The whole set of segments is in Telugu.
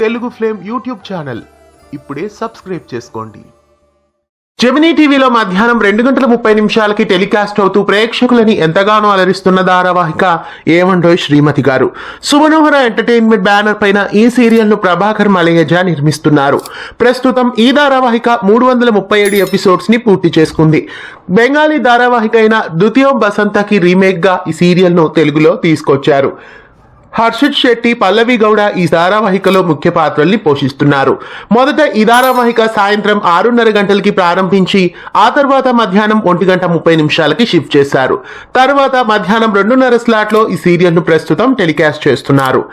తెలుగు ఫ్లేమ్ యూట్యూబ్ ఛానల్ ఇప్పుడే సబ్స్క్రైబ్ చేసుకోండి. జెమినీ టీవీలో మధ్యాహ్నం 2:30 టెలికాస్ట్ అవుతూ ప్రేక్షకులని ఎంతగానో అలరిస్తున్న ధారావాహిక ఏమండోయ్ శ్రీమతి గారు. సుమనోహర ఎంటర్టైన్మెంట్ బ్యానర్ పైన ఈ సీరియల్ ను ప్రభాకర్ మలయజ నిర్మిస్తున్నారు. ప్రస్తుతం ఈ ధారావాహిక 337 ఎపిసోడ్స్ ని పూర్తి చేసుకుంది. బెంగాలీ ధారావాహిక అయిన ద్వితీయం బసంతకి రీమేక్ గా ఈ సీరియల్ ను తెలుగులో తీసుకొచ్చారు. హర్షిత్ శెట్టి, పల్లవి గౌడ ఈ ధారావాహికలో ముఖ్య పాత్రల్ని పోషిస్తున్నారు. మొదట ఈ ధారావాహిక సాయంత్రం 6:30 గంటలకి ప్రారంభించి ఆ తర్వాత మధ్యాహ్నం 1:30 షిఫ్ట్ చేశారు. తర్వాత మధ్యాహ్నం 2:30 స్లాట్ లో ఈ సీరియల్ ను ప్రస్తుతం టెలికాస్ట్ చేస్తున్నారు.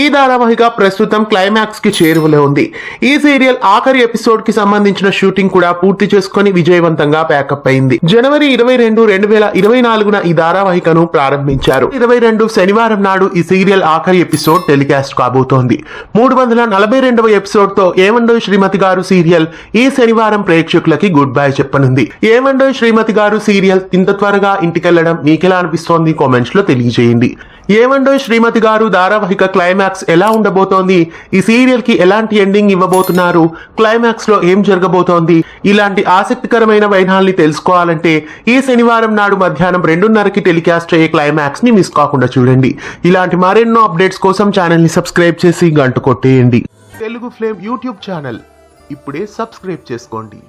ఈ ధారావాహిక ప్రస్తుతం క్లైమాక్స్ కి చేరువలో ఉంది. ఈ సీరియల్ ఆఖరి ఎపిసోడ్ కి సంబంధించిన షూటింగ్ కూడా పూర్తి చేసుకుని విజయవంతంగా ప్యాకప్ అయింది. జనవరి 22, 2024 ఈ ధారావాహికను ప్రారంభించారు. 22 శనివారం నాడు ఈ సీరియల్ ఆఖరి ఎపిసోడ్ టెలికాస్ట్ కాబోతోంది. 342వ ఎపిసోడ్ తో ఏమండోయ్ శ్రీమతి గారు సీరియల్ ఈ శనివారం ప్రేక్షకులకి గుడ్ బై చెప్పనుంది. ఏమండోయ్ శ్రీమతి గారు సీరియల్ ఇంత త్వరగా ఇంటికెళ్లడం మీకెలా అనిపిస్తోంది కామెంట్స్ లో తెలియజేయండి. ఏమండోయ్ శ్రీమతి గారు ధారావాహిక క్లైమాక్స్ ఎలా ఉండబోతోంది, ఈ సీరియల్ కి ఎలాంటి ఎండింగ్ ఇవ్వబోతున్నారు, క్లైమాక్స్ లో ఏం జరగబోతోంది, ఇలాంటి ఆసక్తికరమైన వైనాల్ని తెలుసుకోవాలంటే ఈ శనివారం నాడు మధ్యాహ్నం 2:30 టెలికాస్ట్ అయ్యే క్లైమాక్స్ ని మిస్ కాకుండా చూడండి. ఇలాంటి మరెన్నో అప్డేట్స్ కోసం ఛానల్ ని సబ్స్క్రైబ్ చేసి గంట కొట్టేయండి. తెలుగు ఫ్లేమ్ యూట్యూబ్ ఛానల్ ఇప్పుడే సబ్స్క్రైబ్ చేసుకోండి.